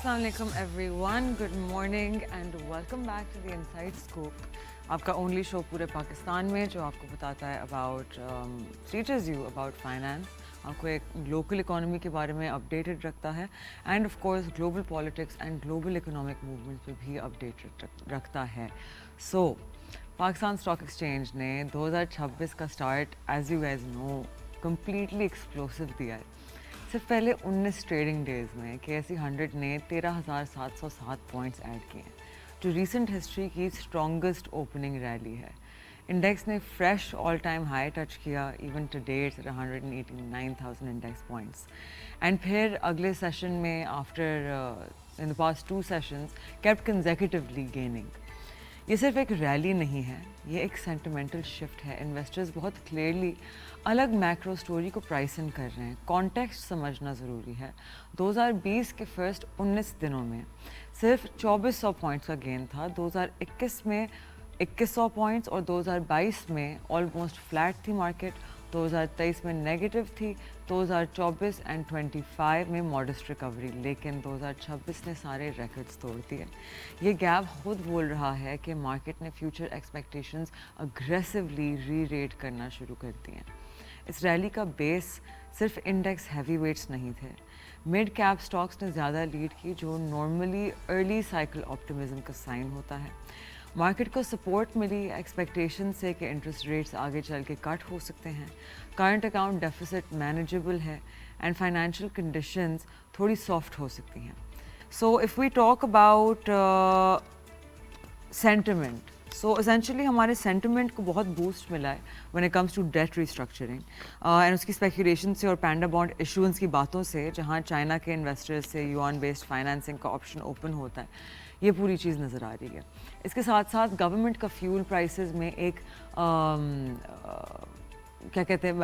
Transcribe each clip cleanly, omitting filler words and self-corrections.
Assalamu alaikum everyone, good morning and welcome back to the Inside Scoop. आपका only show पूरे पाकिस्तान में जो आपको बताता है about teachers you about finance, आपको एक लोकल इकोनॉमी के बारे में अपडेटेड रखता है end of course global politics and global economic movement पे भी अपडेटेड रखता है. सो पाकिस्तान स्टॉक एक्सचेंज ने 2026 का start as you guys know completely explosive दिया है. सिर्फ पहले 19 ट्रेडिंग डेज में KSE 100 ने 13,707 पॉइंट्स ऐड किए हैं, जो रीसेंट हिस्ट्री की स्ट्रॉन्गेस्ट ओपनिंग रैली है. इंडेक्स ने fresh all time high touch किया, even to date 189,000 index points. And फिर अगले सेशन में after in the past 2 sessions kept consecutively gaining. ये सिर्फ एक रैली नहीं है, ये एक सेंटिमेंटल शिफ्ट है. इन्वेस्टर्स बहुत क्लियरली अलग मैक्रो स्टोरी को प्राइस इन कर रहे हैं. कॉन्टेक्स्ट समझना ज़रूरी है. 2020 के फर्स्ट 19 दिनों में सिर्फ 2400 पॉइंट्स का गेन था. 2021 में 2100 पॉइंट्स और 2022 में ऑलमोस्ट फ्लैट थी मार्केट. 2023 में नेगेटिव थी. 2024 एंड 25 में मॉडेस्ट रिकवरी. लेकिन 2026 ने सारे रिकॉर्ड्स तोड़ दिए. ये गैप खुद बोल रहा है कि मार्केट ने फ्यूचर एक्सपेक्टेशंस अग्रेसिवली री रेट करना शुरू कर दिए हैं. इस रैली का बेस सिर्फ इंडेक्स हैवी वेट्स नहीं थे. मिड कैप स्टॉक्स ने ज़्यादा लीड की, जो नॉर्मली अर्ली साइकिल ऑप्टिमिज्म का साइन होता है. मार्केट को सपोर्ट मिली एक्सपेक्टेशन से कि इंटरेस्ट रेट्स आगे चल के कट हो सकते हैं. करंट अकाउंट डेफिसिट मैनेजेबल है एंड फाइनेंशियल कंडीशंस थोड़ी सॉफ्ट हो सकती हैं. So if we talk about sentiment, so essentially हमारे सेंटिमेंट को बहुत बूस्ट मिला है when it comes to debt restructuring and उसकी स्पेकुलेशन से और पैंडा बॉन्ड इशूएंस की बातों से, जहां चाइना के इन्वेस्टर्स से युआन बेस्ड फाइनेंसिंग का ऑप्शन ओपन होता है. ये पूरी चीज़ नज़र आ रही है. इसके साथ साथ गवर्नमेंट का फ्यूल प्राइसेस में एक क्या कहते हैं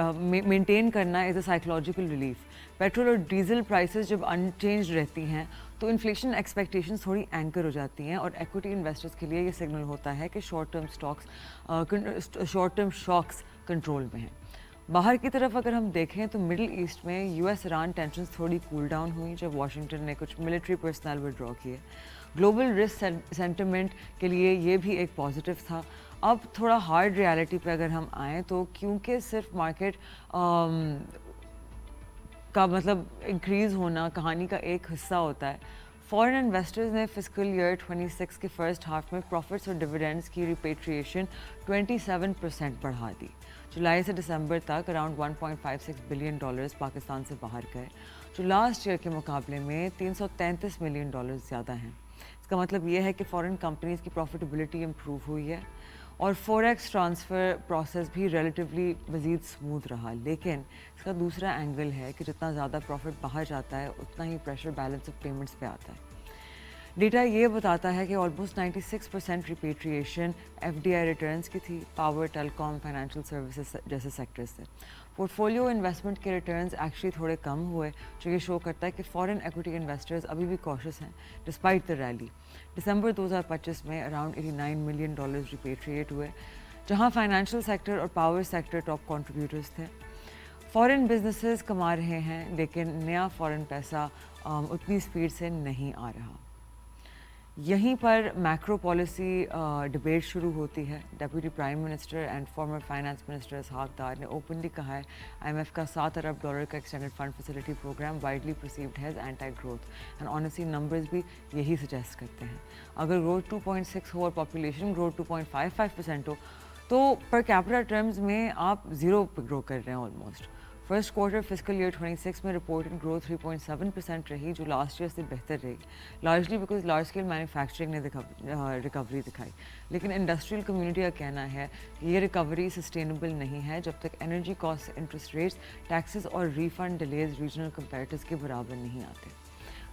मेंटेन करना is a psychological relief. Petrol और डीजल प्राइसेस जब अनचेंज रहती हैं तो इन्फ्लेशन एक्सपेक्टेशंस थोड़ी एंकर हो जाती हैं और एक्विटी इन्वेस्टर्स के लिए ये सिग्नल होता है कि शॉर्ट टर्म शॉक्स कंट्रोल में हैं. बाहर की तरफ अगर हम देखें तो मिडिल ईस्ट में US ईरान टेंशन्स थोड़ी कूल डाउन हुई जब वाशिंगटन ने कुछ मिलिट्री पर्सनल विड्रॉ किए. ग्लोबल रिस्क सेंटिमेंट के लिए ये भी एक पॉजिटिव था. अब थोड़ा हार्ड रियलिटी पे अगर हम आएँ तो क्योंकि सिर्फ मार्केट का मतलब इंक्रीज़ होना कहानी का एक हिस्सा होता है. फॉरेन इन्वेस्टर्स ने फिस्कल ईयर 26 के फर्स्ट हाफ में प्रॉफिट्स और डिविडेंड्स की रिपेट्रिएशन 27% बढ़ा दी. जुलाई से दिसंबर तक अराउंड $1.56 बिलियन पाकिस्तान से बाहर गए, जो लास्ट ईयर के मुकाबले में $333 मिलियन ज़्यादा हैं. इसका मतलब ये है कि फॉरेन कंपनीज़ की प्रॉफिटेबिलिटी इम्प्रूव हुई है और फॉरेक्स ट्रांसफ़र प्रोसेस भी रिलेटिवली मज़ीद स्मूथ रहा. लेकिन इसका दूसरा एंगल है कि जितना ज़्यादा प्रॉफिट बाहर जाता है उतना ही प्रेशर बैलेंस ऑफ पेमेंट्स पे आता है. डेटा ये बताता है कि ऑलमोस्ट 96% रिपेट्रिएशन FDI रिटर्न्स की थी, पावर, टेलीकॉम, फाइनेंशियल सर्विसेज जैसे सेक्टर्स से. पोर्टफोलियो इन्वेस्टमेंट के रिटर्न्स एक्चुअली थोड़े कम हुए, जो ये शो करता है कि फॉरेन इक्विटी इन्वेस्टर्स अभी भी कॉशियस हैं डिस्पाइट द रैली. दिसंबर 2025 में अराउंड $89 मिलियन रिपेट्रिएट हुए, जहां फाइनेंशियल सेक्टर और पावर सेक्टर टॉप कंट्रीब्यूटर्स थे. फॉरेन बिजनेसेस कमा रहे हैं, लेकिन नया फॉरेन पैसा उतनी स्पीड से नहीं आ रहा. यहीं पर मैक्रो पॉलिसी डिबेट शुरू होती है. Deputy prime minister and former finance minister Ishaq Dar ने ओपनली कहा है IMF का $7 अरब का extended fund facility programme widely perceived है as anti growth and honestly numbers भी यही सजेस्ट करते हैं. अगर ग्रोथ 2.6 हो और पॉपुलेशन ग्रोथ 2.55% हो तो पर कैपिटा टर्म्स में आप ज़ीरो पे ग्रो कर रहे हैं almost. First quarter fiscal year 26 में रिपोर्टेड ग्रोथ 3.7% रही, जो लास्ट ईयर से बेहतर रही, largely because large scale manufacturing ने रिकवरी दिखाई. लेकिन इंडस्ट्रियल कम्युनिटी का कहना है कि ये रिकवरी सस्टेनेबल नहीं है जब तक energy cost, interest rates, taxes और रिफंड डिलेज रीजनल कंपैरेटर्स के बराबर नहीं आते.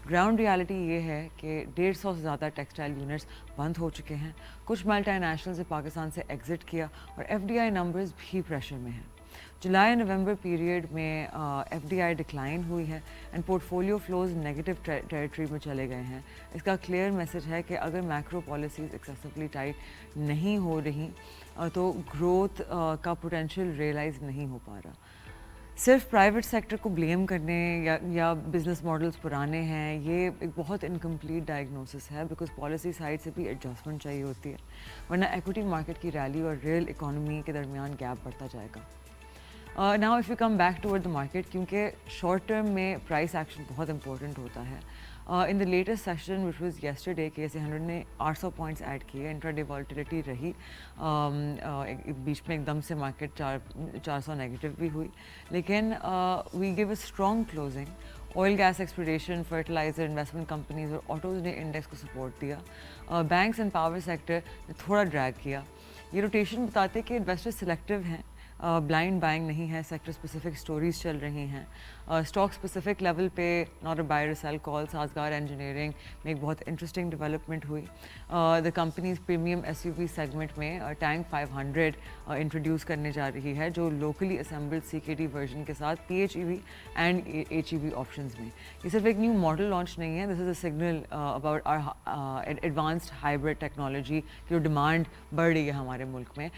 ग्राउंड रियलिटी ये है कि 150 से ज़्यादा टेक्सटाइल यूनिट्स बंद हो चुके हैं. कुछ मल्टीनेशनल्स ने पाकिस्तान से एग्जिट किया और FDI नंबर्स भी प्रेशर में हैं. जुलाई नवंबर पीरियड में FDI डिक्लाइन हुई है and portfolio flows negative territory में चले गए हैं. इसका क्लियर मैसेज है कि अगर मैक्रो पॉलिसीज़ एक्सेसिवली टाइट नहीं हो रही तो ग्रोथ का पोटेंशियल रियलाइज़ नहीं हो पा रहा. सिर्फ प्राइवेट सेक्टर को ब्लेम करने या बिजनेस मॉडल्स पुराने हैं, ये एक बहुत इनकम्प्लीट डायग्नोसिस है, बिकॉज पॉलिसी साइड से भी एडजस्टमेंट चाहिए होती है, वरना एक्विटी मार्केट की रैली और रियल इकोनॉमी के दरमियान गैप बढ़ता जाएगा। Now if you come back toward the market, क्योंकि शॉर्ट टर्म में प्राइस एक्शन बहुत इंपॉर्टेंट होता है। In the latest session which was yesterday, KSE 100 ने 800 पॉइंट्स ऐड किए, इंट्राडे वॉलेटिलिटी रही, बीच में एकदम से मार्केट 400 नेगेटिव भी हुई, लेकिन we give a strong closing. Oil gas exploration, fertiliser, investment companies और ऑटोज ने इंडेक्स को सपोर्ट दिया। बैंक्स एंड पावर सेक्टर ने थोड़ा ड्रैग किया। ये रोटेशन बताते हैं कि इन्वेस्टर्स सिलेक्टिव हैं, ब्लाइंड बाइंग नहीं है, सेक्टर स्पेसिफिक स्टोरीज चल रही हैं। स्टॉक स्पेसिफिक लेवल पे नॉट अ बाय और सेल कॉल। साजगार इंजीनियरिंग में एक बहुत इंटरेस्टिंग डेवलपमेंट हुई। The companies premium SUV segment में टैंक 500 इंट्रोड्यूस करने जा रही है, जो लोकली असेंबल्ड CKD वर्जन के साथ PHEV एंड HEV ऑप्शंस में। ये सिर्फ एक न्यू मॉडल लॉन्च नहीं है, this is a signal about our advanced hybrid technology की जो डिमांड बढ़ रही है हमारे मुल्क में।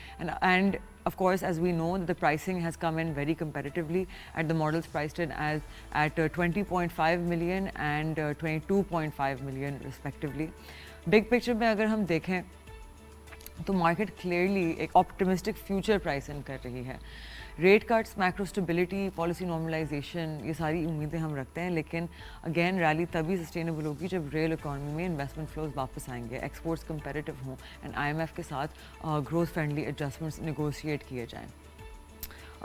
And of course, as we know, the pricing has come in very competitively at the models priced in as at 20.5 million and 22.5 million respectively. Big picture में अगर हम देखें तो मार्केट क्लियरली एक ऑप्टिमिस्टिक फ्यूचर प्राइस इन कर रही है। Rate cuts, macro stability, policy normalisation, ये सारी उम्मीदें हम रखते हैं, लेकिन अगेन रैली तभी सस्टेनेबल होगी जब रियल इकॉनमी में इन्वेस्टमेंट फ्लोज वापस आएंगे, एक्सपोर्ट्स कंपेरेटिव हों एंड IMF के साथ ग्रोथ फ्रेंडली एडजस्टमेंट्स नेगोशिएट किए जाएँ।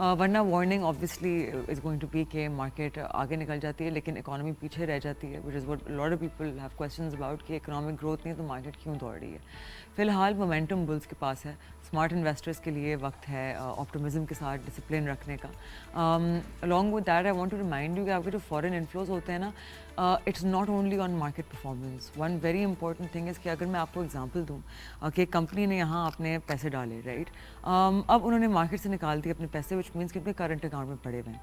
वरना warning obviously is going to be के मार्केट आगे निकल जाती है लेकिन इकोनॉमी पीछे रह जाती है, which is what lot of people have questions about कि इकोनॉमिक ग्रोथ नहीं है तो मार्केट क्यों दौड़ रही है। फिलहाल मोमेंटम बुल्स के पास है, स्मार्ट इन्वेस्टर्स के लिए वक्त है ऑप्टिमिज्म के साथ डिसिप्लिन रखने का। Along with that I want to remind you कि आपके जो फॉरेन इन्फ्लोज होते हैं ना, it's not only on market performance. One very important thing is कि अगर मैं आपको एग्जांपल दूँ कि एक कंपनी ने यहाँ अपने पैसे डाले, राइट, अब उन्होंने मार्केट से निकाल दिए अपने पैसे, विच मीन्स कि अपने करंट अकाउंट में पड़े हुए हैं।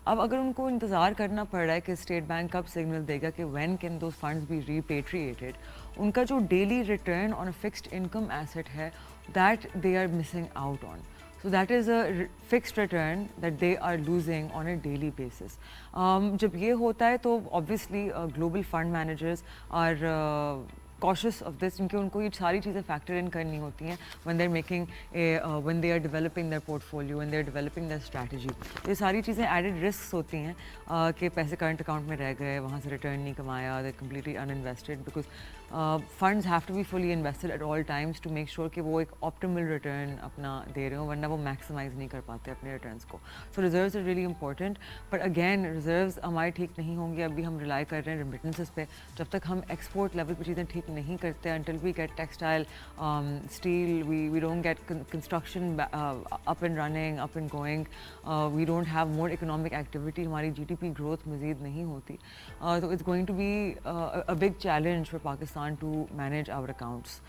अब अगर उनको इंतज़ार करना पड़ रहा है कि स्टेट बैंक कब सिग्नल देगा कि when can those funds be repatriated, उनका जो daily return on a fixed income asset है, that they are missing out on. So that is a fixed return that they are losing on a daily basis. जब ये होता है तो obviously global fund managers are cautious of this, क्योंकि उनको ये सारी चीज़ें factor in करनी होती हैं when they're making when they are developing their portfolio, when they are developing their strategy. ये सारी चीज़ें added risks होती हैं कि पैसे current account में रह गए, वहाँ से return नहीं कमाया, they're completely uninvested, because funds have to be fully invested at all times to make sure कि वो एक optimal return अपना दे रहे हो, वरना वो maximize नहीं कर पाते अपने returns को। So reserves are really important, but again reserves हमारे ठीक नहीं होंगे, अभी हम rely कर रहे हैं remittances पे, जब तक हम export level पे चीज़ें ठीक नहीं करते, until we get textile, steel, we don't get construction up and running, up and going, we don't have more economic activity, हमारी GDP growth मज़ीद नहीं होती, so it's going to be a big challenge for Pakistan to manage our accounts,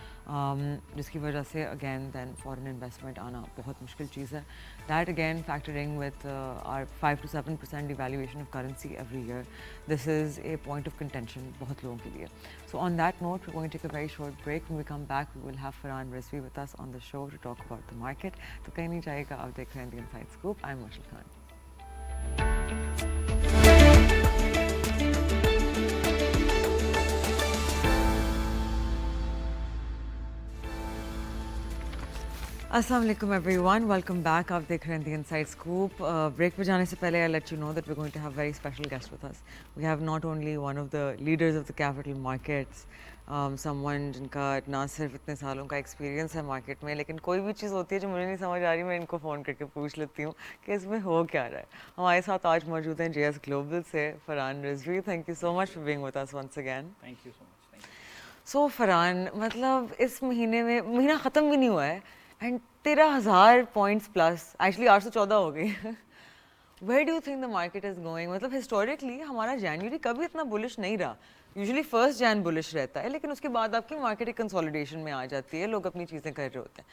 जिसकी वजह से again then foreign investment आना बहुत मुश्किल चीज़ है। That again factoring with our 5 to 7% devaluation of currency every year, this is a point of contention बहुत लोगों के लिए। So on that note, we're going to take a very short break. When we come back, we will have Farhan Rizvi with us on the show to talk about the market. तो कहीं नहीं जाएगा, आप देख रहे हैं The Inside Scoop. I'm Marshall Khan. Assalamu alaikum everyone, welcome back. आप देख रहे हैं The Inside Scoop. Break पे जाने से पहले I'll let you know that we're going to have a very special guest with us. We have not only one of the leaders of the capital markets, someone जिनका ना सिर्फ इतने सालों का एक्सपीरियंस है मार्केट में, लेकिन कोई भी चीज़ होती है जो मुझे नहीं समझ आ रही, मैं इनको फ़ोन करके पूछ लेती हूँ कि इसमें हो क्या रहा है। हमारे साथ आज मौजूद हैं JS Global से Farhan Rizvi. Thank you so much for being with us once again. Thank you so much. Thank you. So Farhan, मतलब इस महीने में महीना ख़त्म भी नहीं हुआ है एंड 13,000 पॉइंट्स प्लस, एक्चुअली 814 हो गई। Where do you think the market is going? मतलब हिस्टोरिकली हमारा जनवरी कभी इतना बुलिश नहीं रहा, यूजुअली 1 जन बुलिश रहता है, लेकिन उसके बाद आपकी मार्केट एक कंसोलिडेशन में आ जाती है, लोग अपनी चीज़ें कर रहे होते हैं,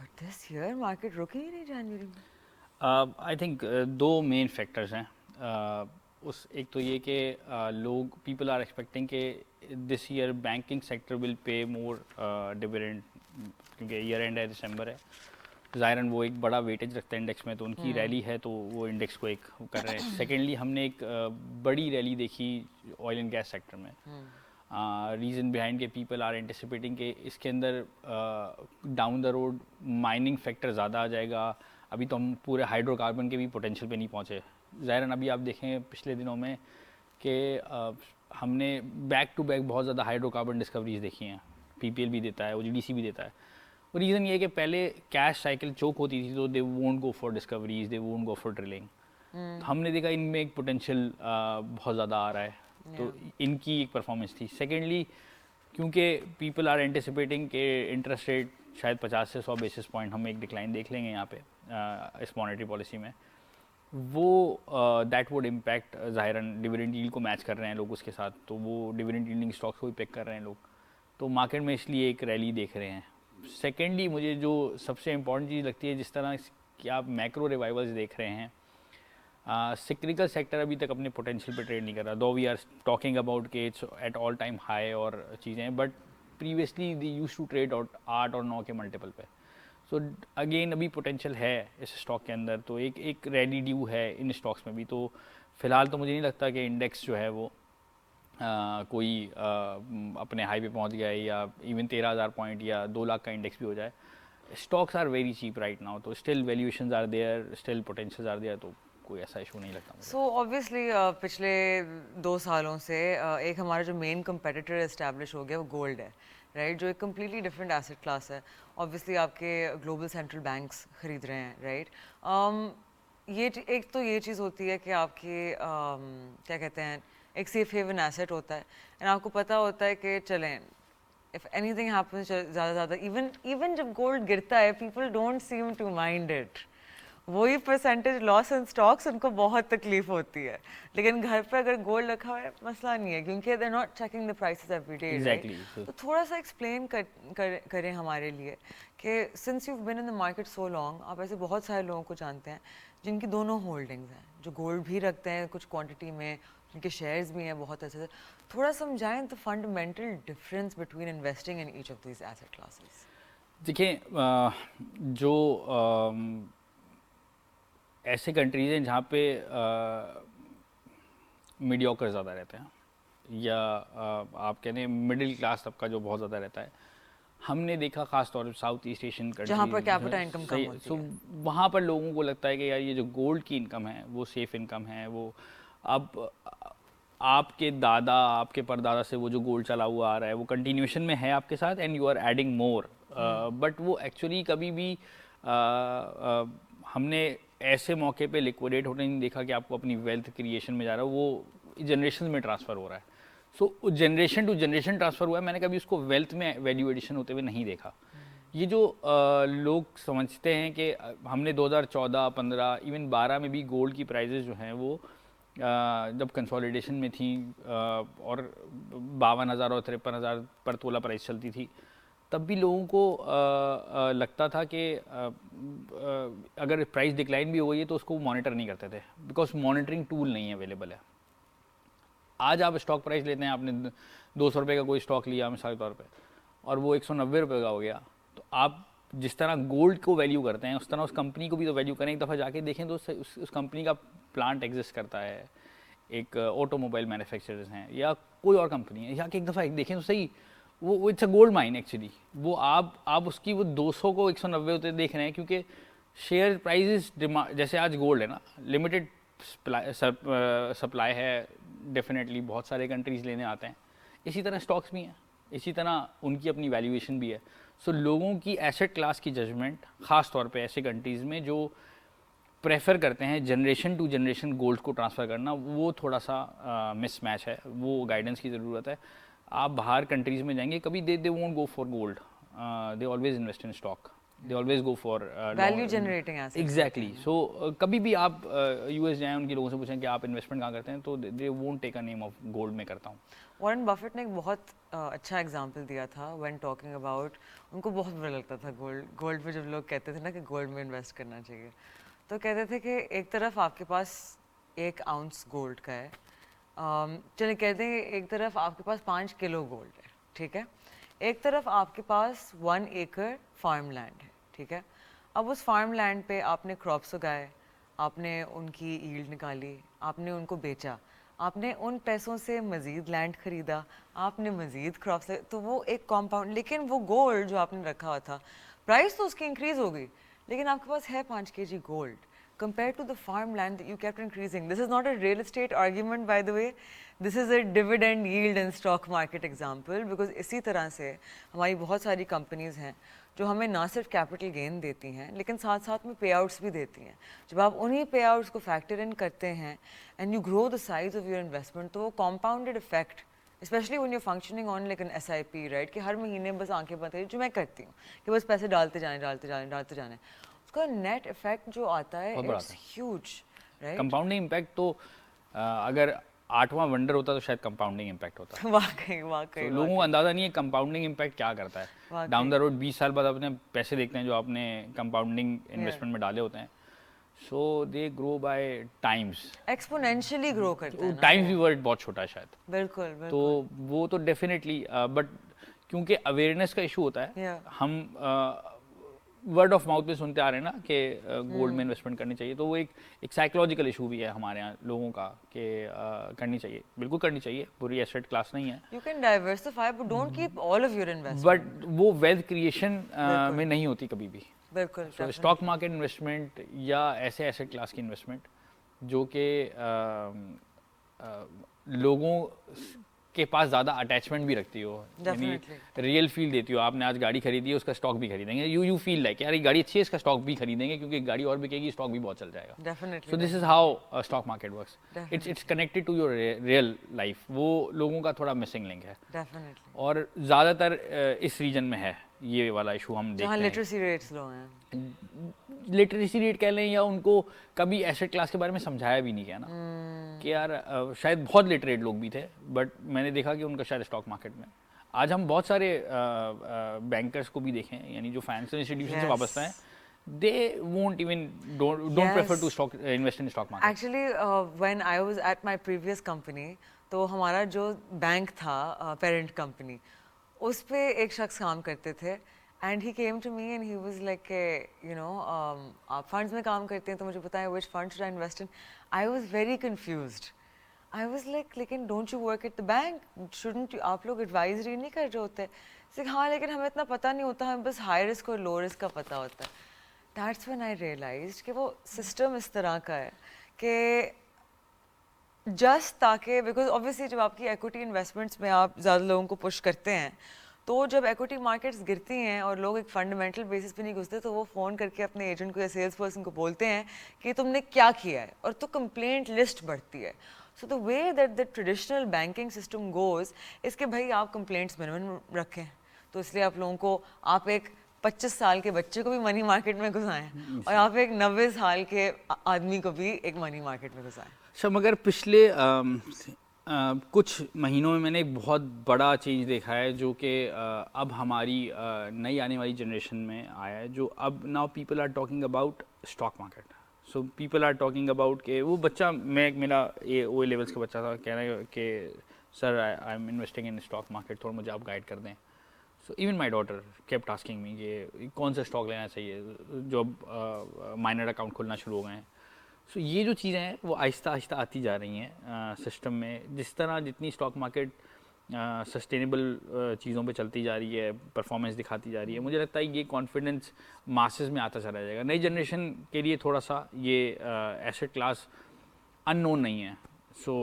बट दिस ईयर मार्केट रुकी ही नहीं जनवरी में। आई थिंक दो मेन फैक्टर्स हैं। उस एक तो ये कि लोग पीपल आर एक्सपेक्टिंग कि this year banking sector will pay more dividend, क्योंकि ईयर एंड है, दिसंबर है, ज़ाहिरन वो एक बड़ा वेटेज रखता है इंडेक्स में, तो उनकी रैली है तो वो इंडेक्स को एक कर रहे हैं। सेकेंडली हमने एक बड़ी रैली देखी ऑयल एंड गैस सेक्टर में। रीज़न बिहाइंड के पीपल आर एंटिसिपेटिंग कि इसके अंदर down the road mining factor ज़्यादा आ जाएगा। अभी तो हम पूरे हाइड्रोकार्बन के भी पोटेंशियल पे नहीं पहुँचे। ज़ाहिरन अभी आप देखें पिछले दिनों में कि हमने बैक टू बैक बहुत ज़्यादा हाइड्रोकार्बन डिस्कवरीज देखी हैं। पीपीएल भी देता है, ओजीडीसी भी देता है। और रीज़न ये है कि पहले कैश साइकिल चोक होती थी तो they won't go for discoveries, they won't go for drilling. तो हमने देखा इनमें एक पोटेंशियल बहुत ज़्यादा आ रहा है, तो इनकी एक परफॉर्मेंस थी। सेकेंडली क्योंकि पीपल आर एंटिसिपेटिंग के इंटरेस्ट रेट शायद 50 से 100 बेसिस पॉइंट हम एक डिक्लाइन देख लेंगे यहाँ पे इस मॉनेटरी पॉलिसी में, वो दैट वुड इम्पैक्ट ज़ाहिरन डिविडेंड यील्ड को मैच कर रहे हैं लोग उसके साथ, तो वो डिविडेंड यील्डिंग स्टॉक्स को भी पिक कर रहे हैं लोग, तो मार्केट में इसलिए एक रैली देख रहे हैं। सेकेंडली मुझे जो सबसे इम्पॉर्टेंट चीज़ लगती है, जिस तरह कि आप मैक्रो रिवाइवल्स देख रहे हैं, सिक्रिकल सेक्टर अभी तक अपने पोटेंशियल पे ट्रेड नहीं कर रहा, though we are talking about के it's at all time high और चीज़ें, but previously they used to trade 8 और 9 के मल्टीपल पे। सो अगेन अभी पोटेंशियल है इस स्टॉक के अंदर, तो एक रेडी ड्यू है इन स्टॉक्स में भी। तो फिलहाल तो मुझे नहीं लगता कि इंडेक्स जो है वो कोई अपने हाई पे पहुंच गया है, या इवन 13,000 पॉइंट या 2 लाख का इंडेक्स भी हो जाए। Stocks are very cheap right now, तो still valuations are there, still potentials are there, तो कोई ऐसा इशू नहीं लगता मुझे। सो ऑब्वियसली पिछले 2 सालों से एक हमारा जो मेन कंपेटिटर इस्टेब्लिश हो गया वो गोल्ड है, राइट, जो एक कम्प्लीटली डिफरेंट एसेट क्लास है। ऑब्वियसली आपके ग्लोबल सेंट्रल बैंक्स खरीद रहे हैं, राइट। एक तो ये चीज़ होती है कि आपकी क्या कहते हैं, एक सेफ हेवन एसेट होता है, एंड आपको पता होता है कि चलें इफ एनीथिंग हैपन्स, ज़्यादा ज़्यादा इवन जब गोल्ड गिरता है people don't seem to mind it. वही परसेंटेज लॉस इन स्टॉक्स उनको बहुत तकलीफ होती है, लेकिन घर पे अगर गोल्ड रखा हुआ है मसला नहीं है, क्योंकि they are not checking the prices every day. Exactly. तो थोड़ा सा एक्सप्लेन करें हमारे लिए कि since you been in the market so long, आप ऐसे बहुत सारे लोगों को जानते हैं जिनकी दोनों होल्डिंग्स हैं, जो गोल्ड भी रखते हैं कुछ क्वांटिटी में, जिनके शेयर्स भी हैं बहुत अच्छे से। थोड़ा समझाएं the fundamental difference between investing in each of these asset classes. देखिए जो ऐसे कंट्रीज़ हैं जहाँ पे मीडियोकर ज़्यादा रहते हैं, या आप कहते हैं मिडिल क्लास तबका जो बहुत ज़्यादा रहता है, हमने देखा खास तौर पर साउथ ईस्ट एशियन कंट्री जहाँ पर कैपिटा इनकम कम होती है, वहाँ पर लोगों को लगता है कि यार ये जो गोल्ड की इनकम है वो सेफ इनकम है। वो अब आपके दादा आपके परदादा से वो जो गोल्ड चला हुआ आ रहा है वो कंटिन्यूएशन में है आपके साथ, and you are adding more, but वो एक्चुअली कभी भी हमने ऐसे मौके पे लिक्विडेट होने नहीं देखा कि आपको अपनी वेल्थ क्रिएशन में जा रहा है, वो जनरेशन में ट्रांसफ़र हो रहा है। So generation to generation transfer हुआ है, मैंने कभी उसको वेल्थ में वैल्यू एडिशन होते हुए नहीं देखा। ये जो लोग समझते हैं कि हमने 2014, 15, इवन 12 में भी गोल्ड की प्राइजेस जो हैं वो जब कंसोलिडेशन में थी और 52,000 और 53,000 पर तोला प्राइस चलती थी, तब भी लोगों को लगता था कि अगर प्राइस डिक्लाइन भी हो गई है तो उसको मॉनिटर नहीं करते थे, बिकॉज मॉनिटरिंग टूल नहीं अवेलेबल है। आज आप स्टॉक प्राइस लेते हैं, आपने 200 रुपये का कोई स्टॉक लिया मिसाल के तौर पे, और वो 190 रुपये का हो गया, तो आप जिस तरह गोल्ड को वैल्यू करते हैं उस तरह उस कंपनी को भी तो वैल्यू करें। एक दफ़ा जाके देखें तो उस कंपनी का प्लांट एग्जिस्ट करता है, एक ऑटोमोबाइल मैन्युफैक्चरर्स हैं या कोई और कंपनी है, जाके एक दफ़ा देखें तो सही, वो it's a gold mine actually. वो आप उसकी वो 200 को 190 होते देख रहे हैं, क्योंकि शेयर प्राइजेस जैसे आज गोल्ड है ना, लिमिटेड सप्लाई है, डेफिनेटली बहुत सारे कंट्रीज़ लेने आते हैं, इसी तरह स्टॉक्स भी हैं, इसी तरह उनकी अपनी वैल्यूएशन भी है। सो लोगों की एसेट क्लास की जजमेंट ख़ास तौर पे ऐसे कंट्रीज़ में जो प्रेफर करते हैं जनरेशन टू जनरेशन गोल्ड को ट्रांसफ़र करना, वो थोड़ा सा मिसमैच है, वो गाइडेंस की ज़रूरत है। आप बाहर कंट्रीज़ में जाएंगे कभी they won't go for gold, they always invest in stock, they always go for value generating assets. Exactly. So कभी भी आप यूएस जाएं, उनके लोगों से पूछें कि आप इन्वेस्टमेंट कहाँ करते हैं, तो they won't take a name of gold में करता हूँ। वॉरेन बफेट ने एक बहुत अच्छा एग्जांपल दिया था व्हेन टॉकिंग अबाउट, उनको बहुत बुरा लगता था गोल्ड पे जब लोग कहते थे ना कि गोल्ड में इन्वेस्ट करना चाहिए, तो कहते थे कि एक तरफ आपके पास 1 आउंस गोल्ड का है, चलिए कहते हैं एक तरफ आपके पास 5 किलो गोल्ड है, ठीक है, एक तरफ आपके पास 1 एकड़ फार्म लैंड है, ठीक है। अब उस फार्म लैंड पे आपने क्रॉप्स उगाए, आपने उनकी यील्ड निकाली, आपने उनको बेचा, आपने उन पैसों से मज़ीद लैंड ख़रीदा, आपने मज़ीद क्रॉप्स, तो वो एक कॉम्पाउंड। लेकिन वो गोल्ड जो आपने रखा हुआ था, प्राइस तो उसकी इंक्रीज़ हो गई, लेकिन आपके पास है 5 kg gold compared to the farmland that you kept increasing. This is not a real estate argument, by the way. This is a dividend yield and stock market example, because इसी तरह से हमारी बहुत सारी कंपनीज हैं जो हमें ना सिर्फ कैपिटल गेन देती हैं, लेकिन साथ साथ में पे आउट्स भी देती हैं। जब आप उन्हीं पे आउट्स को फैक्टर इन करते हैं and you grow the size of your investment, तो वो compounded effect, especially when you functioning on like an SIP, right, कि हर महीने बस आंखें बंद करिए, जो मैं करती हूँ कि बस पैसे डालते जाने, उसका नेट इफेक्ट जो आता है it's huge, right. Compounding impact तो अगर 8वां वंडर होता तो शायद कंपाउंडिंग इम्पैक्ट होता। वाकई तो लोगों को अंदाजा नहीं है कंपाउंडिंग इम्पैक्ट क्या करता है। डाउन द रोड 20 साल बाद अपने पैसे देखते हैं जो आपने कंपाउंडिंग इन्वेस्टमेंट में डाले होते हैं, so they grow by times, exponentially grow करते हैं। टाइम्स भी वर्ड बहुत छोटा है शायद। बिल्कुल तो वो तो डेफिनेटली, बट क्योंकि अवेयरनेस का इशू होता है, हम वर्ड ऑफ माउथ में सुनते आ रहे हैं ना कि गोल्ड में इन्वेस्टमेंट करनी चाहिए, तो वो एक साइकोलॉजिकल इशू भी है हमारे यहाँ लोगों का कि करनी चाहिए, बिल्कुल करनी चाहिए, पूरी एसेट क्लास नहीं है। You can diversify but don't keep all of your investment. But वो वेल्थ क्रिएशन में नहीं होती कभी भी। बिल्कुल। स्टॉक मार्केट इन्वेस्टमेंट या ऐसे एसेट क्लास की इन्वेस्टमेंट जो कि लोगों के पास ज़्यादा अटैचमेंट भी रखती हो, यानी रियल फील देती हो। आपने आज गाड़ी खरीदी है, उसका स्टॉक भी खरीदेंगे, यू फील लाइक यार ये गाड़ी अच्छी है, इसका स्टॉक भी खरीदेंगे क्योंकि गाड़ी और बिकेगी, स्टॉक भी बहुत चल जाएगा। So this is how stock market works, it's connected to your real life. वो लोगों का थोड़ा मिसिंग लिंक है और ज़्यादातर इस रीजन में है ये वाला इशू हम देखते हैं। लिटरेसी रेट्स लो हैं, लिटरेसी रेट कह लें, या उनको कभी एसेट क्लास के बारे में समझाया भी नहीं गया ना कि यार शायद बहुत लिटरेट लोग भी थे, बट मैंने देखा कि उनका शायद स्टॉक मार्केट में आज हम बहुत सारे बैंकर्स को भी देखें, यानी जो फाइनेंशियल इंस्टीट्यूशन से वाबस्ता हैं, they won't even don't prefer to stock invest in stock market. Actually, when I was at my previous company, तो हमारा जो बैंक था पेरेंट कंपनी, उस पे एक शख्स काम करते थे and he came to me and he was like you know आप फंड्स में काम करते हैं तो मुझे बताएं which fund should I invest in. I was very confused. I was like लेकिन don't you work at the bank, shouldn't you, आप लोग एडवाइजरी नहीं कर रहे होते? हाँ लेकिन हमें इतना पता नहीं होता, हमें बस हाई रिस्क और लो रिस्क का पता होता है। दैट्स व्हेन आई रियलाइज्ड कि वो सिस्टम इस तरह का है कि जस्ट ताकि, बिकॉज ऑब्वियसली जब आपकी इक्विटी इन्वेस्टमेंट्स में आप ज़्यादा लोगों को पुश करते हैं, तो जब इक्विटी मार्केट्स गिरती हैं और लोग एक फंडामेंटल बेसिस पे नहीं घुसते, तो वो फ़ोन करके अपने एजेंट को या सेल्स पर्सन को बोलते हैं कि तुमने क्या किया है, और तो कंप्लेंट लिस्ट बढ़ती है। So the way that the traditional banking system goes इस कि भाई आप कंप्लेंट्स मिनिमम रखें, तो इसलिए आप लोगों को, आप एक 25 साल के बच्चे को भी मनी मार्केट में घुसाएं और आप एक 90 साल के आदमी को भी एक मनी मार्केट में घुसाएं। अच्छा, मगर पिछले कुछ महीनों में मैंने एक बहुत बड़ा चेंज देखा है जो कि अब हमारी नई आने वाली जनरेशन में आया है, जो अब now people are talking about stock market. So people are talking about के वो बच्चा, मेरा ओ लेवल्स का बच्चा था, कह रहा है कि sir I am investing in stock market, थोड़ा मुझे आप गाइड कर दें। So even my daughter kept asking me कि कौन सा स्टॉक लेना चाहिए, जो अब माइनर अकाउंट खोलना शुरू हो गए हैं। सो ये जो चीज़ें हैं वो आहिस्ता आहिस्ता आती जा रही हैं सिस्टम में। जिस तरह जितनी स्टॉक मार्केट सस्टेनेबल चीज़ों पे चलती जा रही है, परफॉर्मेंस दिखाती जा रही है, मुझे लगता है ये कॉन्फिडेंस मासेस में आता चला जाएगा। नई जनरेशन के लिए थोड़ा सा ये एसेट क्लास अननोन नहीं है। So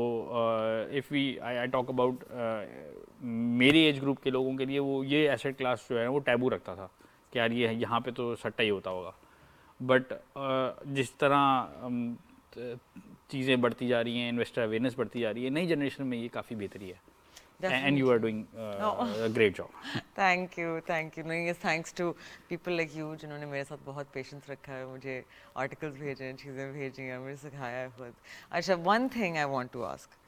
if we I talk about मेरे एज ग्रुप के लोगों के लिए वो ये एसेट क्लास जो है वो टैबू रखता था कि यार ये यहाँ पे तो सट्टा ही होता होगा। बट जिस तरह चीज़ें बढ़ती जा रही हैं, इन्वेस्टर अवेयरनेस बढ़ती जा रही है, नई जनरेशन में ये काफ़ी बेहतरी है। And you are doing a great job. Thank you. नहीं, ये thanks to people like you जिन्होंने मेरे साथ बहुत पेशेंस रखा है, मुझे आर्टिकल्स भेजे हैं, चीज़ें भेजी हैं, मुझे सिखाया है खुद। अच्छा, one thing I want to ask,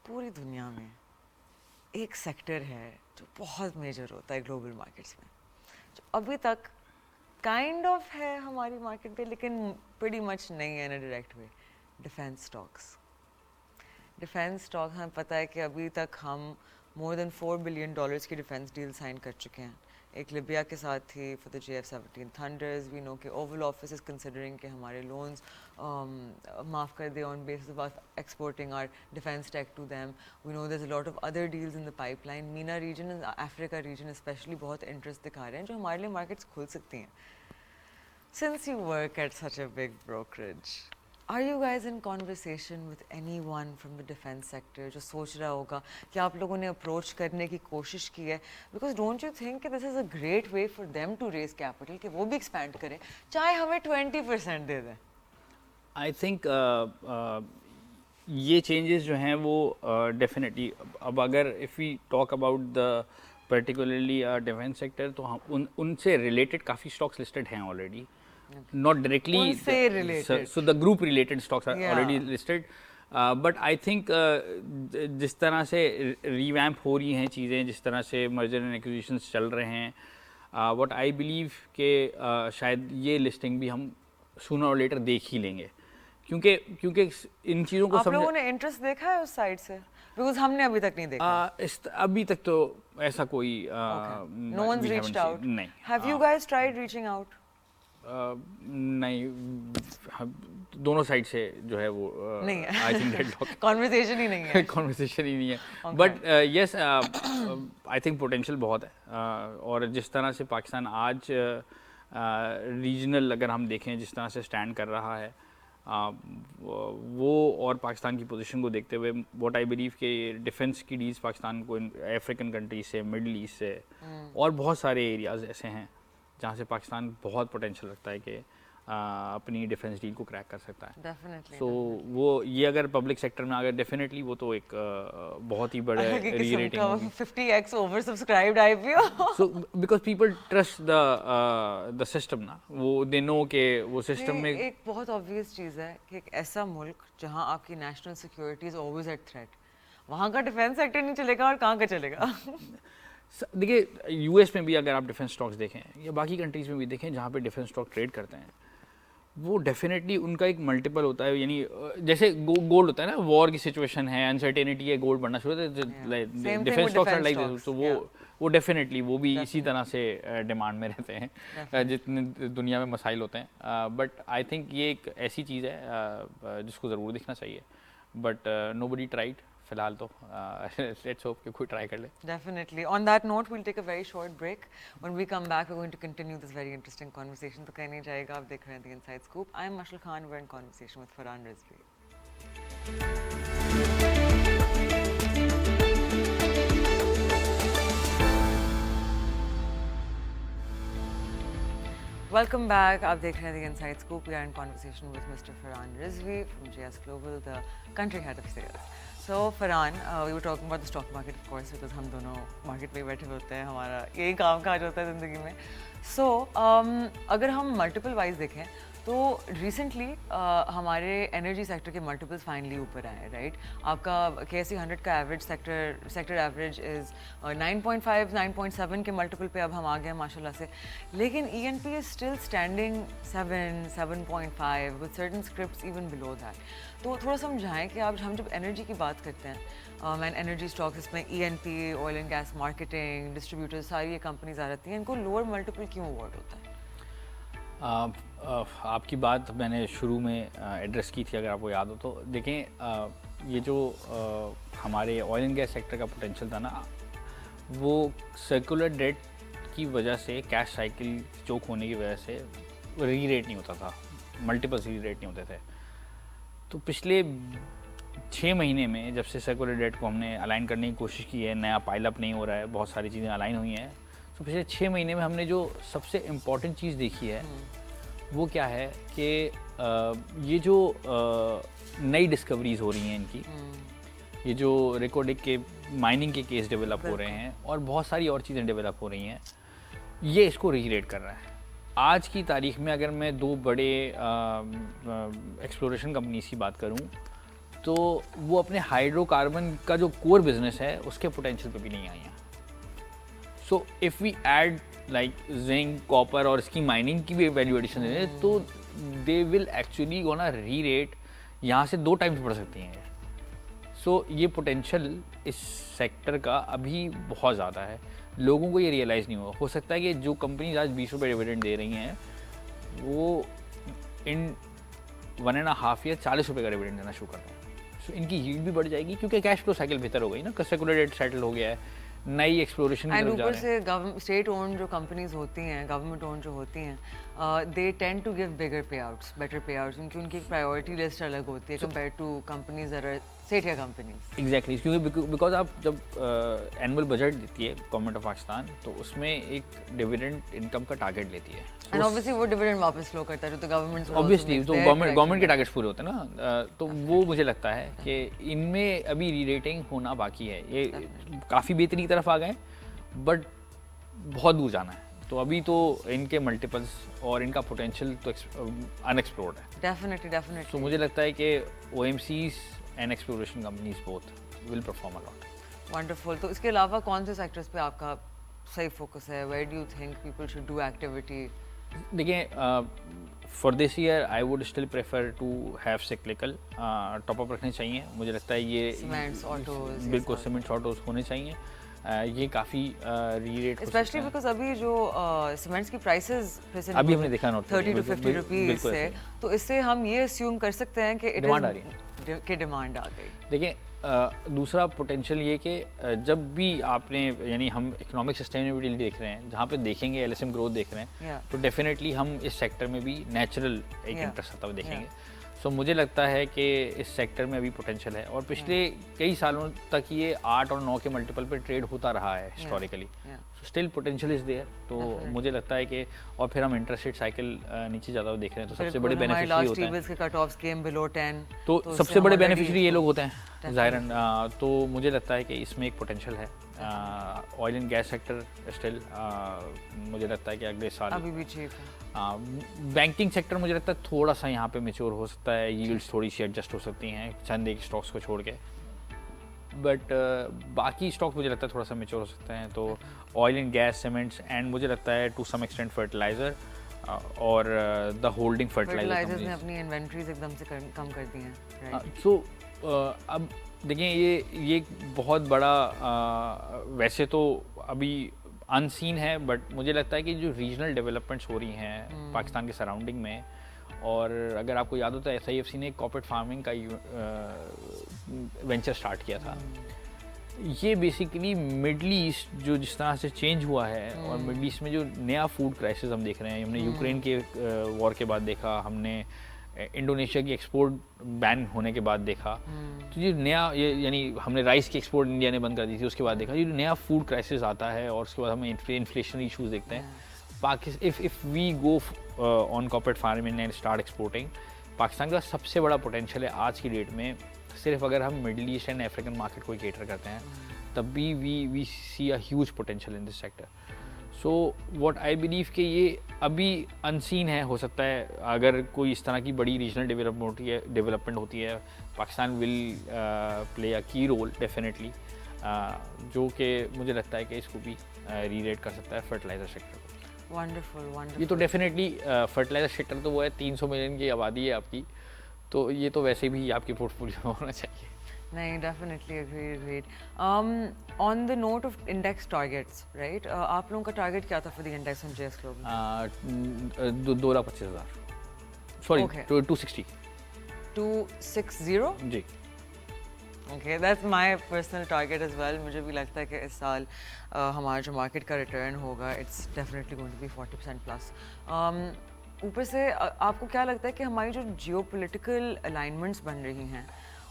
पूरी दुनिया में एक सेक्टर है जो बहुत मेजर होता है ग्लोबल मार्केट्स में, जो अभी तक काइंड ऑफ है हमारी मार्केट पे, लेकिन pretty much नहीं है in a direct way, defence stocks. Defence stock, हमें पता है कि अभी तक हम more than $4 billion की डिफेंस डील साइन कर चुके हैं, एक लिबिया के साथ थी for the JF-17 thunders. We know कि ओवल ऑफिस इज कंसिडरिंग कि हमारे लोन्स माफ़ कर दे on basis of exporting our defence tech to them. We know there is a lot of other deals in the pipeline. MENA region, Africa region specially बहुत interest दिखा रहे हैं जो हमारे लिए मार्केट्स खुल सकती हैं. Since you work at such a big brokerage, are you guys in conversation with anyone from the defense sector जो सोच रहा होगा कि आप लोगों ने अप्रोच करने की कोशिश की है? Because don't you think this is a great way for them to raise capital कि वो भी expand करें, चाहे हमें 20% दे दें? आई थिंक ये चेंजेस जो हैं वो डेफिनेटली अब अगर if we talk about the particularly defence sector तो हम उनसे रिलेटेड काफ़ी स्टॉक्स लिस्टेड हैं ऑलरेडी, not directly उनसे related. so the group related stocks are Yeah. already listed, but I think जिस तरह से revamp हो रही हैं चीज़ें, जिस तरह से merger and acquisitions चल रहे हैं, what I believe कि शायद ये listing भी हम sooner or later देख ही लेंगे, क्योंकि इन चीज़ों को आप लोगों ने इंटरेस्ट देखा है उस साइड से? बिकॉज हमने अभी तक नहीं देखा. अभी तक तो ऐसा कोई No one's we reached haven't out. seen. नहीं. Have you guys tried reaching out? नहीं, दोनों साइड से जो है वो नहीं है. आई थिंक डेडलॉक कॉन्वर्सेशन ही नहीं है. कॉन्वर्सेशन ही नहीं है, but yes I think potential बहुत है, और जिस तरह से पाकिस्तान आज रीजनल अगर हम देखें जिस तरह से स्टैंड कर रहा है, वो और पाकिस्तान की पोजीशन को देखते हुए व्हाट आई बिलीव कि डिफेंस की डील्स पाकिस्तान को अफ्रीकन कंट्रीज से, मिडल ईस्ट से और बहुत सारे एरियाज ऐसे हैं जहाँ से पाकिस्तान बहुत पोटेंशियल रखता है कि अपनी डिफेंस डील को क्रैक कर सकता है. डेफिनेटली. सो वो ये अगर पब्लिक सेक्टर में अगर डेफिनेटली वो तो एक बहुत ही बड़े री-रेटिंग होगी. 50x over subscribed IPO. So because people trust the system ना, वो दे नो कि वो सिस्टम में एक बहुत ऑब्वियस चीज़ है कि एक ऐसा मुल्क जहाँ आपकी national security is always at threat, वहाँ का डिफेंस सेक्टर नहीं चलेगा और कहाँ का चलेगा? देखिए यूएस में भी अगर आप डिफेंस स्टॉक्स देखें या बाकी कंट्रीज़ में भी देखें जहाँ पे डिफेंस स्टॉक ट्रेड करते हैं, वो डेफिनेटली उनका एक मल्टीपल होता है. यानी जैसे गोल्ड होता है ना, वॉर की सिचुएशन है, अनसर्टेनिटी है, गोल्ड बढ़ना शुरू होता है, defence stocks are like this. तो वो डेफिनेटली वो भी इसी तरह से डिमांड में रहते हैं जितने दुनिया में मसाइल होते हैं. बट आई थिंक ये एक ऐसी चीज़ है जिसको ज़रूर देखना चाहिए, बट नोबडी ट्राइड फिलहाल तो. लेट्स होप कि कोई ट्राई कर ले. Definitely. On that note, we'll take a very short break. When we come back, we're going to continue this very interesting conversation. तो कहीं नहीं जाएगा, आप देख रहे हैं The Inside Scoop. I'm Mashal Khan. We're in conversation with Farhan Rizvi. Welcome back. आप देख रहे हैं The Inside Scoop. We are in conversation with Mr. Farhan Rizvi from JS Global, the country head of sales. So Farhan, we were talking about the stock market, of course, because हम दोनों market में बैठे होते हैं, हमारा यही काम काज होता है ज़िंदगी में. So अगर हम multiple wise देखें तो रिसेंटली हमारे एनर्जी सेक्टर के मल्टीपल्स फाइनली ऊपर आए, राइट? आपका KSE 100 का एवरेज सेक्टर एवरेज इज़ 9.5 9.7 के मल्टीपल पे अब हम आ गए माशाल्लाह से. लेकिन ENP is still standing 7 7.5 with certain scripts even below that. तो थोड़ा समझाएं कि आप हम जब एनर्जी की बात करते हैं, मैन एनर्जी स्टॉक्स, इसमें ENP, oil and gas marketing, distributors, सारी ये कंपनीज आ रहती हैं, इनको लोअर मल्टीपल क्यों अवॉर्ड होता है? आपकी बात मैंने शुरू में एड्रेस की थी, अगर आपको याद हो तो. देखें ये जो हमारे ऑयल एंड गैस सेक्टर का पोटेंशियल था ना, वो सर्कुलर डेट की वजह से, कैश साइकिल चोक होने की वजह से री रेट नहीं होता था, मल्टीपल्स री रेट नहीं होते थे. तो पिछले 6 महीने में जब से सर्कुलर डेट को हमने अलाइन करने की कोशिश की है, नया पाइलअप नहीं हो रहा है, बहुत सारी चीज़ें अलाइन हुई हैं, तो पिछले 6 महीने में हमने जो सबसे इम्पॉर्टेंट चीज़ देखी है वो क्या है कि ये जो नई डिस्कवरीज हो रही हैं इनकी, ये जो रिकॉर्डिक के माइनिंग के केस डेवलप हो रहे हैं और बहुत सारी और चीज़ें डेवलप हो रही हैं, ये इसको रीरेट कर रहा है. आज की तारीख में अगर मैं 2 बड़े एक्सप्लोरेशन कंपनीज की बात करूं तो वो अपने हाइड्रोकार्बन का जो कोर बिजनेस है उसके पोटेंशियल पे भी नहीं आई हैं. So if we add like zinc, copper और इसकी माइनिंग की भी वैल्यू एडिशन है तो they will actually gonna re rate यहाँ से 2 टाइम्स बढ़ सकती हैं. सो ये पोटेंशियल इस सेक्टर का अभी बहुत ज़्यादा है, लोगों को ये रियलाइज़ नहीं हुआ। हो सकता है कि जो कंपनीज आज 20 रुपये डिविडेंड दे रही हैं वो इन 1.5 ईयर 40 रुपये का डिविडेंड देना शुरू कर रहे हैं। सो इनकी यील्ड भी बढ़ जाएगी क्योंकि कैश फ्लो साइकिल बेहतर हो गई ना, सेक्युलर सेटल हो गया है, नई एक्सप्लोरेशन की तरफ जा ऊपर रहे हैं। से स्टेट ओन जो कंपनीज होती हैं, गवर्नमेंट ओन जो होती हैं, दे टेंड टू गिव बिगर पे आउट्स, बेटर पे आउट्स, क्योंकि उनकी प्रायोरिटी लिस्ट अलग होती है compare to companies that are Sethia companies. Exactly, क्योंकि बिकॉज आप जब एनुअल बजट देती है गवर्नमेंट ऑफ पाकिस्तान तो उसमें एक डिविडेंड इनकम का टारगेट लेती है, एंड ऑब्वियसली वो डिविडेंड वापस फ्लो करता है तो गवर्नमेंट ऑब्वियसली तो गवर्नमेंट के टारगेट्स पूरे होते हैं ना। तो वो मुझे लगता है कि इनमें अभी री रेटिंग होना बाकी है, ये काफ़ी बेहतरी की तरफ आ गए बट बहुत दूर जाना है। तो अभी तो इनके मल्टीपल्स और इनका पोटेंशियल तो अनएक्सप्लोर्ड है। डेफिनेटली तो मुझे लगता है कि OMCs and exploration companies both will perform a lot. Wonderful. तो इसके अलावा कौन से सेक्टर्स पे आपका सही फोकस है? Where do you think people should do activity? देखिए, for this year I would still prefer to have cyclical top up रखने चाहिए। मुझे लगता है ये सीमेंट्स, ऑटोज, बिल्कुल सीमेंट्स ऑटोज होने चाहिए। ये काफ़ी री-रेट स्पेशली बिकॉज अभी जो सीमेंट्स की प्राइसेस अभी हमने देखा नॉट 30 to 50 रुपीज से, तो इससे हम ये अस्यूम कर सकते हैं कि डिमांड आ रही है कि डिमांड आ गई। देखिए, दूसरा पोटेंशियल ये कि जब भी आपने यानी हम इकोनॉमिक सस्टेनेबिलिटी देख रहे हैं, जहाँ पे देखेंगे LSM ग्रोथ देख रहे हैं, तो डेफिनेटली हम इस सेक्टर में भी नेचुरल एक इंटरेस्ट आता हुआ देखेंगे। सो मुझे लगता है कि इस सेक्टर में अभी पोटेंशियल है और पिछले कई सालों तक ये 8 और 9 के मल्टीपल पे ट्रेड होता रहा है historically. Still potential is there. तो मुझे लगता है कि और फिर हम इंटरेस्ट रेट साइकिल नीचे ज़्यादा देख रहे हैं, तो सबसे बड़े बेनिफिशियरी होते हैं के कट ऑफ्स केम बिलो 10, तो सबसे बड़े बेनिफिशियरी ये लोग होते हैं ज़ाहिरन। तो मुझे लगता है कि इसमें एक पोटेंशियल है। Oil and gas sector still मुझे लगता है कि अगले साल अभी भी चीप है। बैंकिंग सेक्टर मुझे लगता है थोड़ा सा यहाँ पे मैच्योर हो सकता है, यील्ड्स थोड़ी सी एडजस्ट हो सकती हैं चंद एक स्टॉक्स को छोड़ के, बट बाकी स्टॉक मुझे लगता है थोड़ा सा मैच्योर हो सकते हैं। तो oil and gas, cements and मुझे लगता है टू सम एक्सटेंट फर्टिलाइजर और द होल्डिंग फर्टिलाइजर ने अपनी इन्वेंटरीज एकदम से कम कर दी हैं। सो अब देखिए, ये बहुत बड़ा वैसे तो अभी अनसीन है, बट मुझे लगता है कि जो रीजनल डेवलपमेंट्स हो रही हैं पाकिस्तान के सराउंडिंग में, और अगर आपको याद होता है SIFC ने कॉर्पोरेट फार्मिंग का वेंचर स्टार्ट किया था। ये बेसिकली मिडल ईस्ट जो जिस तरह से चेंज हुआ है और मिडल ईस्ट में जो नया फूड क्राइसिस हम देख रहे हैं, हमने यूक्रेन के वॉर के बाद देखा, हमने इंडोनेशिया की एक्सपोर्ट बैन होने के बाद देखा, तो ये नया यानी हमने राइस की एक्सपोर्ट इंडिया ने बंद कर दी थी, उसके बाद देखा ये नया फूड क्राइसिस आता है और उसके बाद हमें इन्फ्लेशनरी इशूज़ देखते हैं। If we go on corporate farming and start exporting, Pakistan का सबसे बड़ा पोटेंशियल है आज की डेट में। सिर्फ अगर हम middle east and African market को केटर करते हैं तब भी we see a huge potential in this sector. So what I believe कि ये अभी अनसीन है। हो सकता है अगर कोई इस तरह की बड़ी रीजनल डेवलपमेंट होती है, पाकिस्तान विल प्ले अ की रोल डेफिनेटली, जो कि मुझे लगता है कि इसको भी री-रेट कर सकता है फर्टिलाइजर सेक्टर को। वंडरफुल। ये तो डेफिनेटली फर्टिलाइजर सेक्टर तो वो है, 300 मिलियन की आबादी है आपकी, तो ये तो वैसे भी आपकी पोर्टफोलियो में होना चाहिए। नहीं, definitely agreed. On the note of index targets, right, आप लोगों का टारगेट क्या था for the index on JS global? 2,25,000 sorry 260 260 जी। Okay, that's my personal target as well. मुझे भी लगता है कि इस साल हमारा जो मार्केट का रिटर्न होगा it's definitely going to be 40% plus. ऊपर से आपको क्या लगता है कि हमारी जो जियोपॉलिटिकल अलाइनमेंट्स बन रही हैं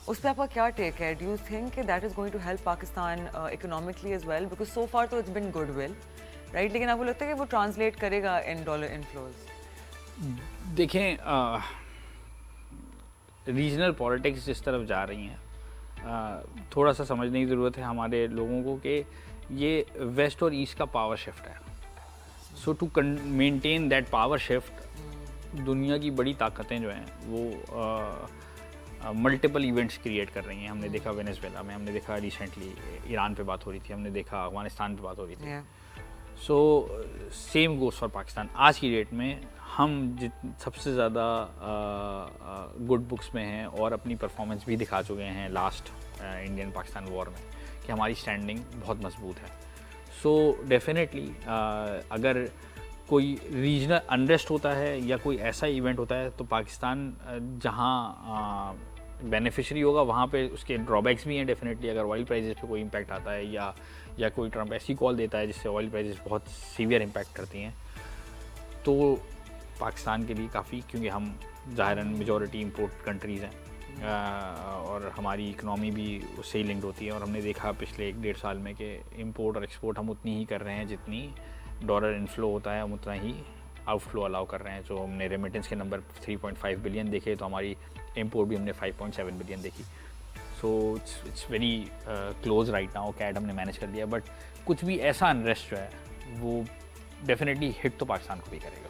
उस पर आपका क्या टेक है? डू यू थिंक कि that is going to help Pakistan economically as well? Because so far तो it's been good will, right, लेकिन आपको लगता है कि वो ट्रांसलेट करेगा इन डॉलर इनफ्लोज? देखें, रीजनल पॉलिटिक्स जिस तरफ जा रही हैं, थोड़ा सा समझने की ज़रूरत है हमारे लोगों को कि ये वेस्ट और ईस्ट का पावर शिफ्ट है। So to maintain that power shift, दुनिया की बड़ी ताकतें जो हैं वो मल्टीपल इवेंट्स क्रिएट कर रही हैं। हमने देखा वेनेजुएला में, हमने देखा रिसेंटली ईरान पे बात हो रही थी, हमने देखा अफगानिस्तान पे बात हो रही थी। So same goes for Pakistan. आज की डेट में हम सबसे ज़्यादा गुड बुक्स में हैं और अपनी परफॉर्मेंस भी दिखा चुके हैं लास्ट इंडियन पाकिस्तान वॉर में कि हमारी स्टैंडिंग बहुत मजबूत है। सो डेफिनेटली अगर कोई रीजनल अनरेस्ट होता है या कोई ऐसा इवेंट होता है तो पाकिस्तान जहाँ बेनिफिशरी होगा वहाँ पे उसके ड्रॉबैक्स भी हैं डेफिनेटली। अगर ऑयल प्राइसेस पे कोई इम्पैक्ट आता है या कोई ट्रम्प ऐसी कॉल देता है जिससे ऑयल प्राइसेस बहुत सीवियर इम्पैक्ट करती हैं तो पाकिस्तान के लिए काफ़ी, क्योंकि हम ज़ाहिरन मेजॉरिटी इंपोर्ट कंट्रीज़ हैं और हमारी इकनॉमी भी उससे ही लिंक्ड होती है। और हमने देखा पिछले 1-1.5 साल में कि इंपोर्ट और एक्सपोर्ट हम उतनी ही कर रहे हैं जितनी डॉलर इनफ्लो होता है, हम उतना ही आउटफ्लो अलाउ कर रहे हैं। जो हमने रेमिटेंस के नंबर 3.5 बिलियन देखे तो हमारी इंपोर्ट भी हमने 5.7 बिलियन देखी। So it's very close right now, कैट हमने मैनेज कर लिया। बट कुछ भी ऐसा अनरेस्ट जो है वो डेफिनेटली हिट तो पाकिस्तान को भी करेगा।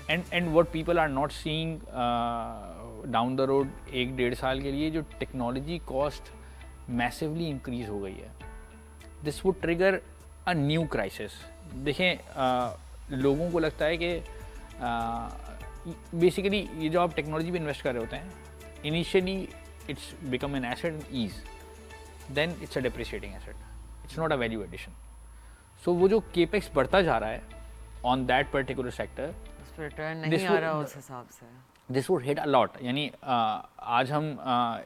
And what people are not seeing down the road 1-1.5 साल के लिए जो टेक्नोलॉजी कॉस्ट मैसिवली इंक्रीज हो गई है, this would trigger a new crisis. देखें लोगों को लगता है कि बेसिकली ये जो आप टेक्नोलॉजी पे इन्वेस्ट कर रहे होते हैं initially it's become an asset is, then it's a depreciating asset, it's not a value addition. So वो जो केपेक्स बढ़ता जा रहा है ऑन दैट पर्टिकुलर सेक्टर, उस पर रिटर्न नहीं आ रहा उस हिसाब से, this would hit a lot. यानी आज हम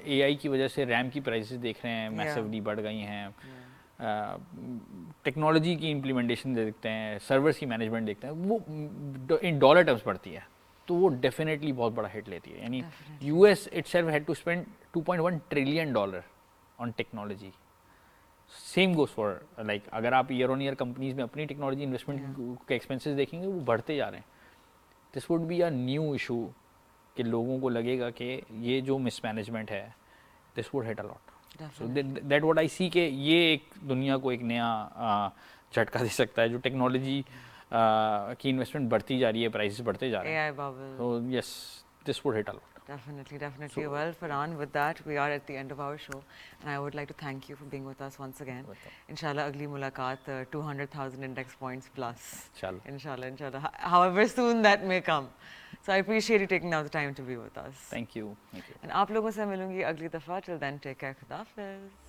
AI की वजह से रैम की प्राइसेस देख रहे हैं मैसिवली बढ़ गई हैं, टेक्नोलॉजी की इम्प्लीमेंटेशन देखते हैं, सर्वर्स की मैनेजमेंट देखते हैं, वो इन डॉलर टर्म्स बढ़ती है तो वो डेफिनेटली बहुत बड़ा हिट लेती है। यानी US itself had to spend $2.1 trillion on technology. Same goes for like अगर आप ईयर ऑन ईयर कंपनीज में अपनी टेक्नोलॉजी इन्वेस्टमेंट के एक्सपेंसेस देखेंगे वो बढ़ते जा रहे हैं। This would be a new issue कि लोगों को लगेगा कि ये जो मिसमैनेजमेंट है this would hit a lot. So that what I see कि ये एक दुनिया को एक नया झटका दे सकता है। जो टेक्नोलॉजी की इन्वेस्टमेंट बढ़ती जा रही है, प्राइसेस बढ़ते जा रहे हैं, AI bubble. तो yes this would hit a lot. Definitely. Well, Farhan, with that, we are at the end of our show. And I would like to thank you for being with us once again. Inshallah, agli mulaqat, 200,000 index points plus. Inshallah. However soon that may come. So I appreciate you taking out the time to be with us. Thank you. And आप लोगों से मिलूंगी अगली दफ़ा. Till then, take care. Khuda Hafiz.